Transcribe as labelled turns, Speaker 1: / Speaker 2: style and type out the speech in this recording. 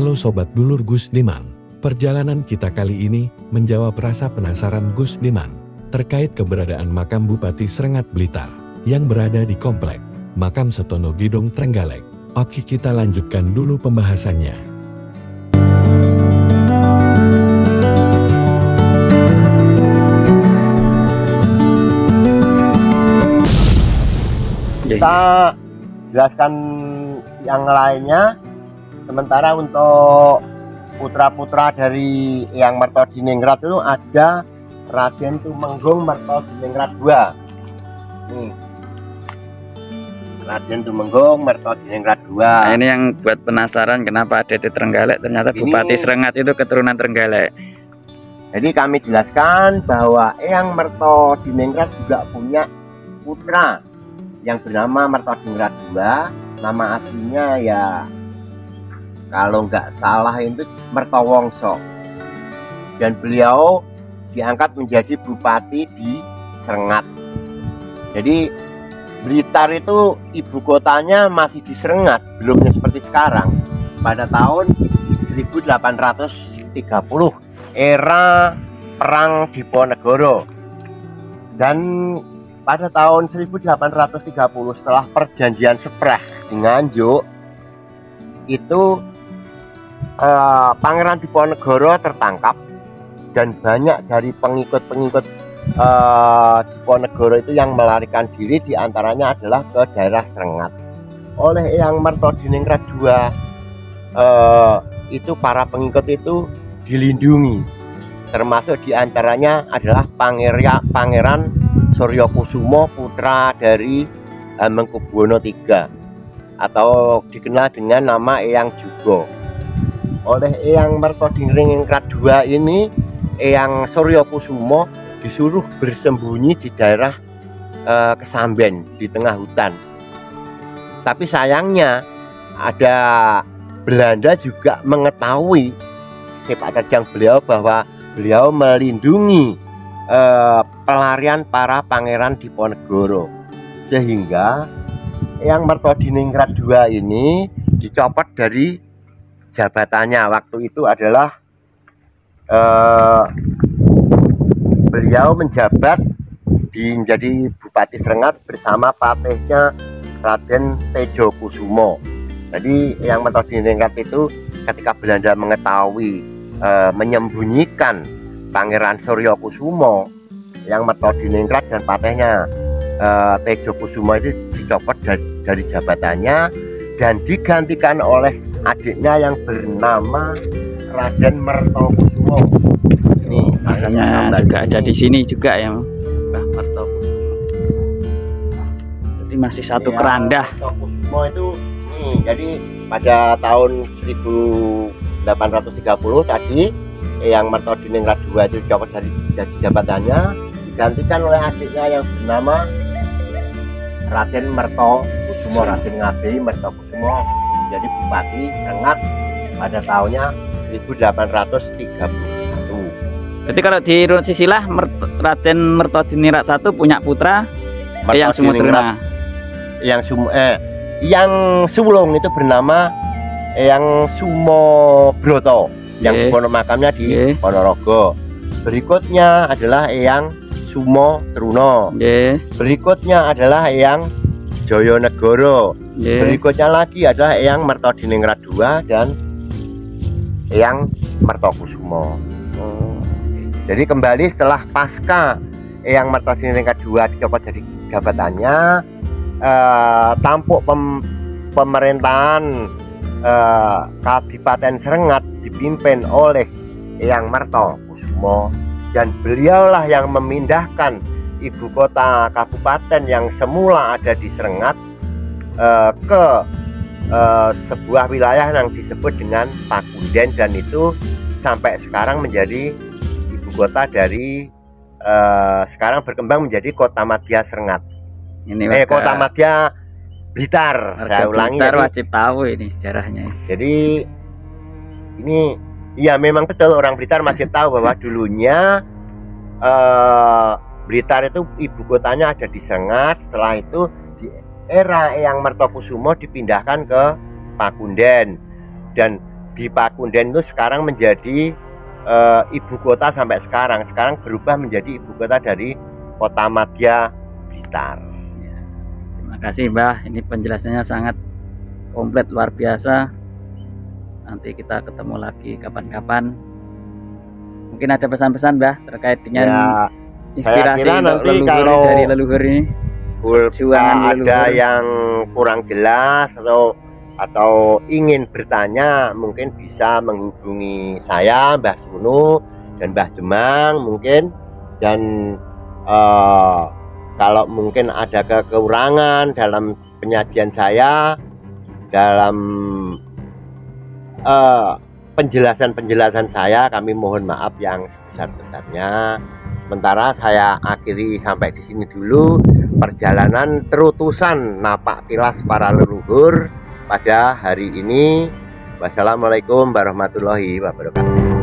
Speaker 1: Halo Sobat Dulur Gus Diman. Perjalanan kita kali ini menjawab rasa penasaran Gus Diman terkait keberadaan makam Bupati Srengat Blitar yang berada di Komplek Makam Setono Gidong Trenggalek. Oke, kita lanjutkan dulu pembahasannya.
Speaker 2: Kita jelaskan yang lainnya. Sementara untuk putra-putra dari Eyang Mertodiningrat itu ada Raden Tumenggung Mertodiningrat II. Nih, Raden Tumenggung Mertodiningrat II.
Speaker 3: Nah, ini yang buat penasaran kenapa ada di Trenggalek, ternyata Bupati Srengat itu keturunan Trenggalek.
Speaker 2: Jadi kami jelaskan bahwa Eyang Mertodiningrat juga punya putra yang bernama Mertodiningrat II. Nama aslinya ya kalau nggak salah itu Mertowongso, dan beliau diangkat menjadi bupati di Srengat. Jadi Blitar itu ibu kotanya masih di Srengat, belumnya seperti sekarang. Pada tahun 1830 era Perang Diponegoro, dan pada tahun 1830 setelah perjanjian Sepreh di Nganjuk itu Pangeran Diponegoro tertangkap, dan banyak dari pengikut-pengikut Diponegoro itu yang melarikan diri, diantaranya adalah ke daerah Srengat. Oleh Eyang Mertodiningrat II itu para pengikut itu dilindungi, termasuk diantaranya adalah Pangeran Suryokusumo, putra dari Hamengkubuwono III, atau dikenal dengan nama Eyang Jugo. Oleh Eyang Mertodiningrat II ini, Eyang Suryokusumo disuruh bersembunyi di daerah Kesamben di tengah hutan. Tapi sayangnya ada Belanda juga mengetahui sepak terjang beliau, bahwa beliau melindungi pelarian para pangeran Diponegoro, sehingga Eyang Mertodiningrat II ini dicopot dari jabatannya. Waktu itu adalah beliau menjabat menjadi Bupati Srengat bersama patihnya Raden Tejokusumo. Jadi Eyang Mertodiningrat itu ketika Belanda mengetahui menyembunyikan Pangeran Suryokusumo, Eyang Mertodiningrat dan patihnya Tejokusumo itu dicopot dari jabatannya dan digantikan oleh adiknya yang bernama Raden Mertokusumo. Ini
Speaker 3: makanya juga ada di sini juga ya, Mbah Mertokusumo. Jadi masih satu kerandah.
Speaker 2: Mertokusumo itu jadi pada tahun 1830 tadi Eyang Mertodiningrat II itu dicopot dari jabatannya, digantikan oleh adiknya yang bernama Raden Mertokusumo, Raden Ngabei Mertokusumo, jadi Bupati Srengat pada tahunnya 1831.
Speaker 3: Berarti kalau di runut sisilah Raden Mertodiningrat I punya putra Eyang Sumudrena.
Speaker 2: Yang sulung itu bernama Eyang Sumobroto, yang dipono makamnya di Ponorogo. Berikutnya adalah Eyang Sumotruno. Berikutnya adalah Eyang Joyonegoro. Berikutnya lagi adalah Eyang Mertodiningrat II dan Eyang Mertokusumo. Jadi kembali setelah pasca Eyang Mertodiningrat II dicopot dari jabatannya, tampuk pemerintahan Kadipaten Srengat dipimpin oleh Eyang Mertokusumo, dan beliaulah yang memindahkan ibu kota kabupaten yang semula ada di Srengat ke sebuah wilayah yang disebut dengan Pakunden, dan itu sampai sekarang menjadi ibu kota dari sekarang berkembang menjadi Kota Madya Srengat. Ini Kota Madya Blitar. Saya ulangi,
Speaker 3: Blitar wajib tahu ini sejarahnya.
Speaker 2: Jadi ini ya memang betul, orang Blitar wajib tahu bahwa dulunya Blitar itu ibu kotanya ada di Srengat. Setelah itu di era Eyang Mertokusumo dipindahkan ke Pakunden, dan di Pakunden itu sekarang menjadi ibu kota sampai sekarang. Sekarang berubah menjadi ibu kota dari Kota Madya Blitar.
Speaker 3: Terima kasih Mbah, ini penjelasannya sangat komplit, luar biasa. Nanti kita ketemu lagi kapan-kapan. Mungkin ada pesan-pesan Mbah terkait dengan inspirasi
Speaker 2: nanti
Speaker 3: leluhur
Speaker 2: kalau
Speaker 3: dari leluhur ini.
Speaker 2: Ada yang kurang jelas atau ingin bertanya, mungkin bisa menghubungi saya, Mbah Sunu dan Mbah Demang mungkin. Dan kalau mungkin ada kekurangan dalam penyajian saya, dalam penjelasan saya, kami mohon maaf yang sebesar-besarnya. Sementara saya akhiri sampai di sini dulu perjalanan terutusan napak tilas para leluhur pada hari ini. Wassalamualaikum warahmatullahi wabarakatuh.